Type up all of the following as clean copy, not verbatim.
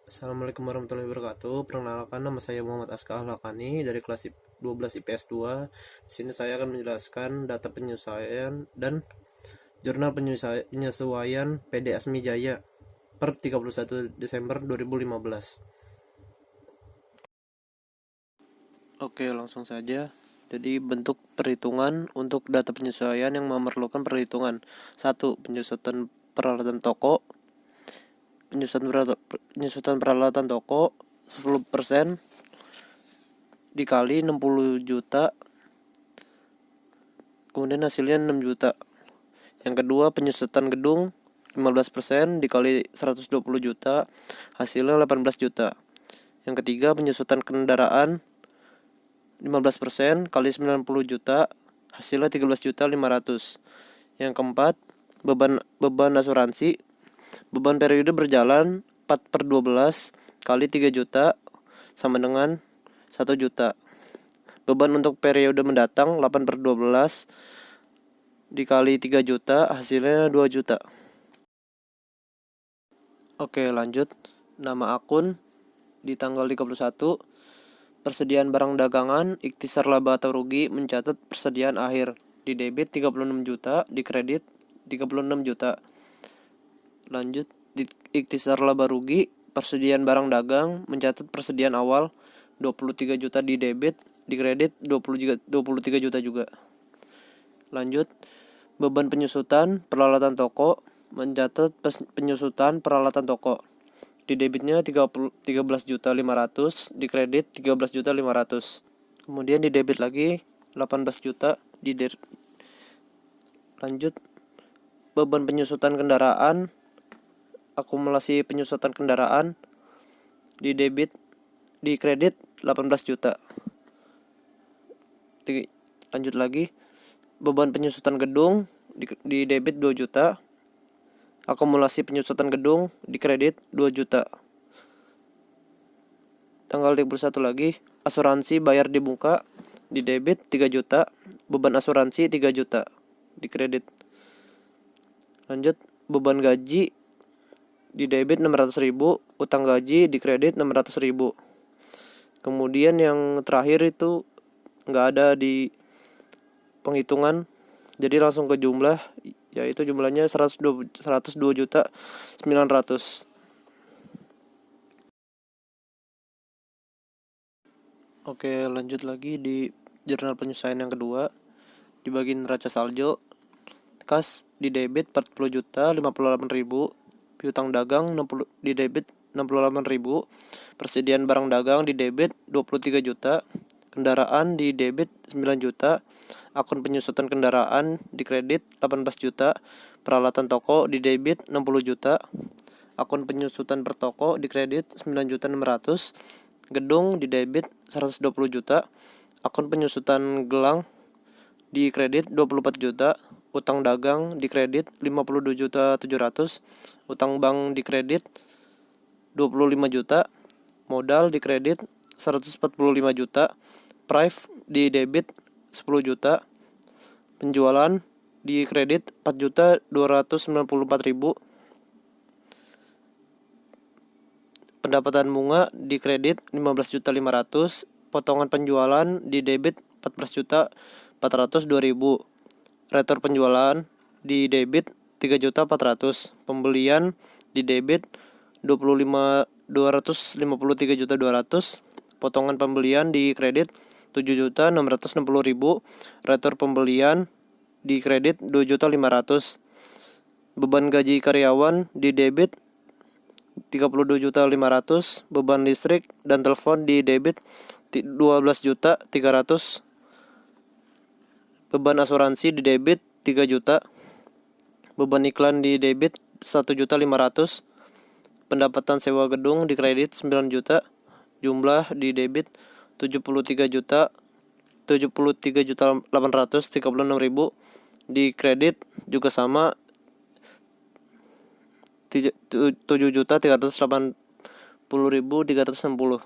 Assalamualaikum warahmatullahi wabarakatuh. Perkenalkan, nama saya Muhammad Aska Ahlakani dari kelas 12 IPS 2. Di sini saya akan menjelaskan data penyesuaian dan jurnal penyesuaian PD Asmi Jaya per 31 Desember 2015. Oke, langsung saja. Jadi bentuk perhitungan untuk data penyesuaian yang memerlukan perhitungan. 1. Penyusutan peralatan toko. Penyusutan peralatan toko 10% dikali 60 juta, kemudian hasilnya 6 juta. Yang kedua, penyusutan gedung 15% dikali 120 juta, hasilnya 18 juta. Yang ketiga, penyusutan kendaraan 15% kali 90 juta, hasilnya 13 juta 500. Yang keempat, beban asuransi. Beban periode berjalan 4/12 kali 3 juta sama dengan 1 juta. Beban untuk periode mendatang 8/12 dikali 3 juta, hasilnya 2 juta. Oke, lanjut. Nama akun di tanggal 31. Persediaan barang dagangan, ikhtisar laba atau rugi, mencatat persediaan akhir. Di debit 36 juta, di kredit 36 juta. Lanjut, di ikhtisar laba rugi, persediaan barang dagang mencatat persediaan awal 23 juta di debit, di kredit 23 juta juga. Lanjut, beban penyusutan peralatan toko mencatat penyusutan peralatan toko. Di debitnya 13 juta 500, di kredit 13 juta 500. Kemudian di debit lagi 18 juta lanjut, beban penyusutan kendaraan, akumulasi penyusutan kendaraan di debit, di kredit 18 juta. Lanjut lagi, beban penyusutan gedung di debit 2 juta, akumulasi penyusutan gedung di kredit 2 juta. Tanggal 31 lagi, asuransi bayar di muka di debit 3 juta, beban asuransi 3 juta di kredit. Lanjut, beban gaji di debit 600.000, utang gaji di kredit 600.000. Kemudian yang terakhir itu nggak ada di penghitungan, jadi langsung ke jumlah, yaitu jumlahnya 102 juta 900. Oke, lanjut lagi di jurnal penyesuaian yang kedua. Di bagian neraca saldo, kas di debit 40 juta 58.000, piutang dagang 60, di debit 68.000, persediaan barang dagang di debit 23 juta, kendaraan di debit 9 juta, akun penyusutan kendaraan di kredit 18 juta, peralatan toko di debit 60 juta, akun penyusutan per toko di kredit 9 juta 600, gedung di debit 120 juta, akun penyusutan gelang di kredit 24 juta, utang dagang di kredit 52 juta 700, utang bank di kredit 25 juta, modal di kredit 145 juta, prive di debit 10 juta, penjualan di kredit 4 juta 294.000, pendapatan bunga di kredit 15 juta 500, potongan penjualan di debit 14 juta 402.000, retur penjualan di debit 3 juta 400, pembelian di debit 253 juta 200, potongan pembelian di kredit 7 juta 660.000, retur pembelian di kredit 2 juta 500, beban gaji karyawan di debit 32 juta 500, beban listrik dan telepon di debit 12 juta 300, beban asuransi di debit 3 juta, beban iklan di debit 1 juta 500, pendapatan sewa gedung di kredit 9 juta, jumlah di debit 73 juta 836.000, di kredit juga sama 7.380.360.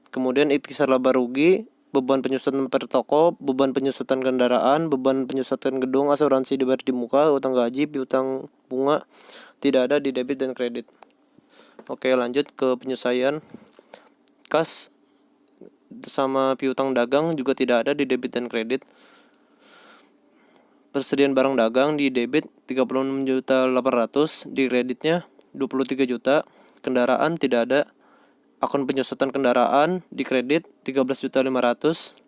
Kemudian ikhtisar laba rugi, beban penyusutan per toko, beban penyusutan kendaraan, beban penyusutan gedung, asuransi dibayar di muka, utang gaji, piutang bunga tidak ada di debit dan kredit. Oke, lanjut ke penyelesaian. Kas sama piutang dagang juga tidak ada di debit dan kredit. Persediaan barang dagang di debit 36.800.000, di kreditnya 23 juta. Kendaraan tidak ada. Akun penyusutan kendaraan di kredit 13.500.000.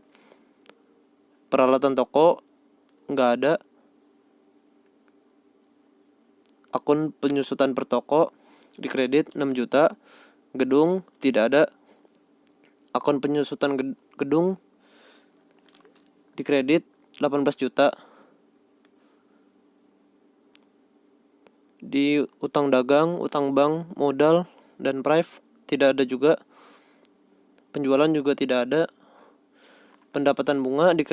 Peralatan toko nggak ada. Akun penyusutan per toko di kredit 6 juta. Gedung tidak ada. Akun penyusutan gedung di kredit 18 juta. Di utang dagang, utang bank, modal, dan prive tidak ada juga. Penjualan juga tidak ada. Pendapatan bunga di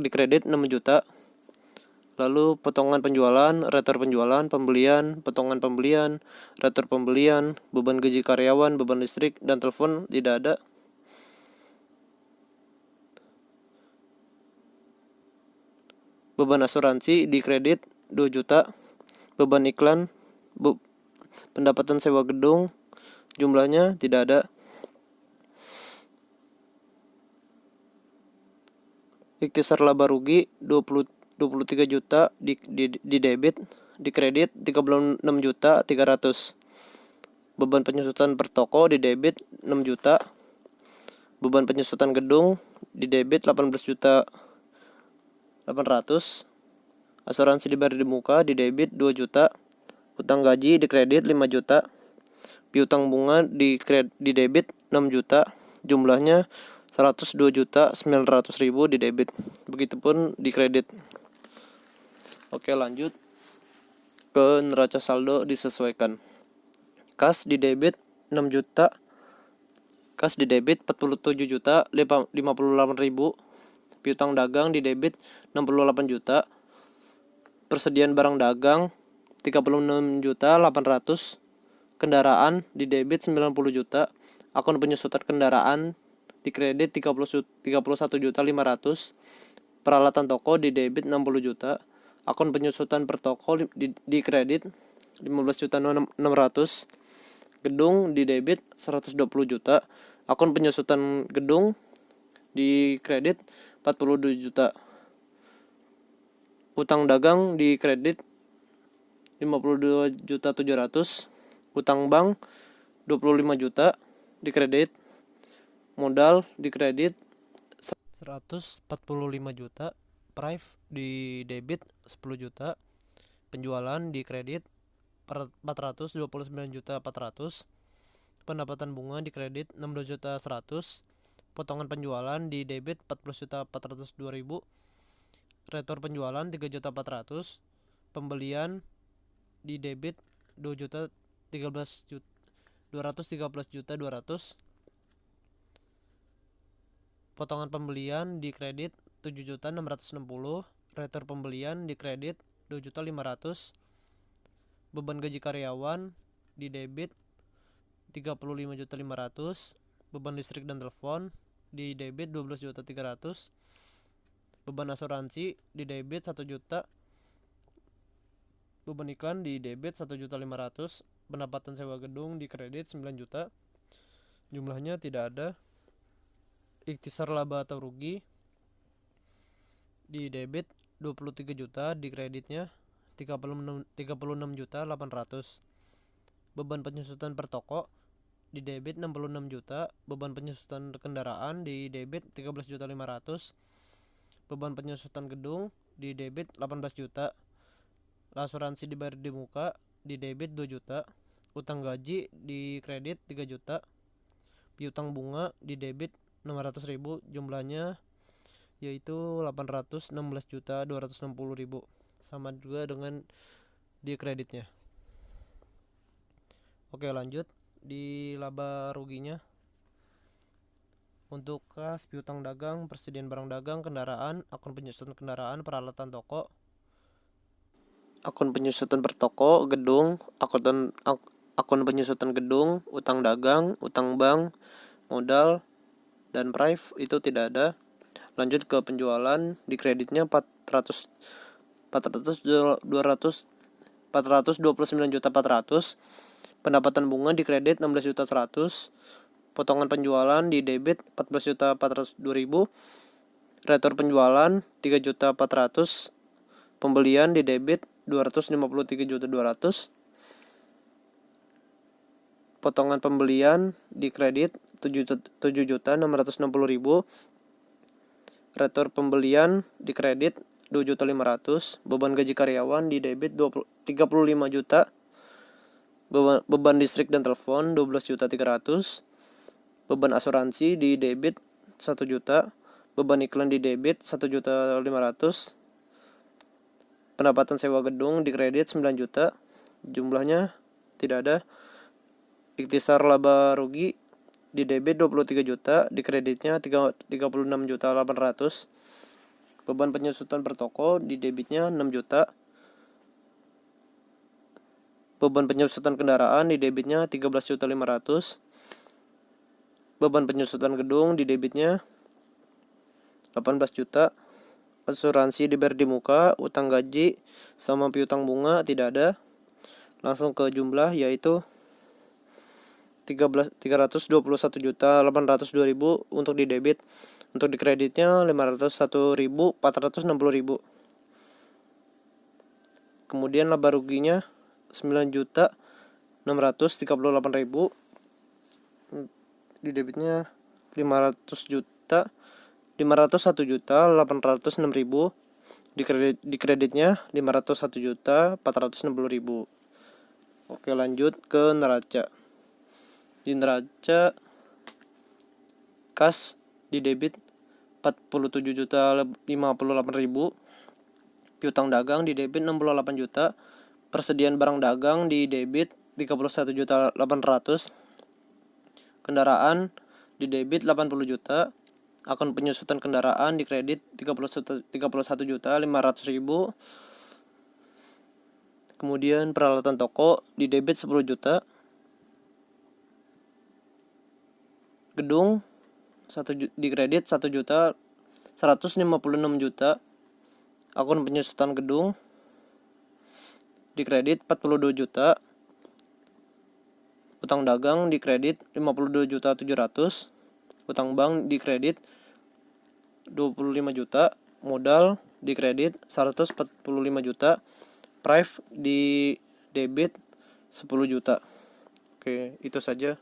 kredit 6 juta. Lalu potongan penjualan, retur penjualan, pembelian, potongan pembelian, retur pembelian, beban gaji karyawan, beban listrik, dan telepon tidak ada. Beban asuransi di kredit 2 juta. Beban iklan, pendapatan sewa gedung, jumlahnya tidak ada. Ikhtisar laba rugi 23 juta di debit, di kredit 36 juta 300. Beban penyusutan per toko di debit 6 juta. Beban penyusutan gedung di debit 18 juta 800. Asuransi dibayar di muka di debit 2 juta. Utang gaji di kredit 5 juta. Piutang bunga di debit 6 juta. Jumlahnya 102.900.000 di debit. Begitupun di kredit. Oke, lanjut ke neraca saldo disesuaikan. Kas di debit 6 juta. Kas di debit 47 juta 58.000. Piutang dagang di debit 68 juta. Persediaan barang dagang 36 juta 800. Kendaraan di debit 90 juta. Akun penyusutan kendaraan di kredit 31 juta 500. Peralatan toko di debit 60 juta. Akun penyusutan per toko di kredit 15 juta 600. Gedung di debit 120 juta. Akun penyusutan gedung di kredit 42 juta. Utang dagang di kredit 52 juta 700. Utang bank 25 juta di kredit. Modal di kredit 145 juta. Prive di debit 10 juta. Penjualan di kredit 429 juta 400. Pendapatan bunga di kredit 16 juta 100. Potongan penjualan di debit 40 juta 402.000. Retur penjualan 3 juta 400. Pembelian di debit 2 juta 13 juta 213 juta 200. Potongan pembelian di kredit 7 juta 660. Retur pembelian di kredit 2 juta 500. Beban gaji karyawan di debit 35 juta 500. Beban listrik dan telepon di debit 12 juta 300. Beban asuransi di debit 1 juta. Beban iklan di debit 1 juta 500. Pendapatan sewa gedung di kredit 9 juta. Jumlahnya tidak ada. Ikhtisar laba atau rugi di debit 23 juta, di kreditnya 36 juta 800. Beban penyusutan per toko di debit 66 juta. Beban penyusutan kendaraan di debit 13 juta 500. Beban penyusutan gedung di debit 18 juta. Asuransi dibayar di muka di debit 2 juta. Utang gaji di kredit 3 juta. Piutang bunga di debit 600.000, jumlahnya yaitu 816 juta 260.000, sama juga dengan di kreditnya. Oke, lanjut di laba ruginya. Untuk kas, piutang dagang, persediaan barang dagang, kendaraan, akun penyusutan kendaraan, peralatan toko. Akun penyusutan per toko, gedung, akun penyusutan gedung, utang dagang, utang bank, modal, dan prive itu tidak ada. Lanjut ke penjualan. Di kreditnya 429 juta 400. Pendapatan bunga di kredit 16.100.000, potongan penjualan di debit 14.402.000, retur penjualan 3.400.000, pembelian di debit 253.200.000, potongan pembelian di kredit 7.660.000, retur pembelian di kredit 2.500.000, beban gaji karyawan di debit 35 juta, beban listrik dan telepon 12.300.000, beban asuransi di debit 1 juta, beban iklan di debit 1.500.000, pendapatan sewa gedung di kredit 9 juta, jumlahnya tidak ada. Ikhtisar laba rugi di debit 23 juta, di kreditnya 36.800.000, beban penyusutan per toko di debitnya 6 juta, beban penyusutan kendaraan di debitnya 13.500.000, beban penyusutan gedung di debitnya 18 juta, asuransi dibayar di muka, utang gaji sama piutang bunga tidak ada. Langsung ke jumlah, yaitu 321.802.000 untuk di debit. Untuk di kreditnya 501.460.000. Kemudian laba ruginya 9.638.000. Di debitnya 501.806.000. Di kreditnya 501.460.000. Oke, lanjut ke neraca. Di neraca, kas di debit 47.058.000, piutang dagang di debit 68 juta, persediaan barang dagang di debit 31.800.000, kendaraan di debit 80 juta, akun penyusutan kendaraan di kredit 31.500.000. Kemudian peralatan toko di debit 10 juta, gedung di kredit 1.156.000, akun penyusutan gedung di kredit 42 juta, utang dagang di kredit 52.700.000, utang bank di kredit 25 juta, modal di kredit 145 juta, prive di debit 10 juta. Oke, itu saja.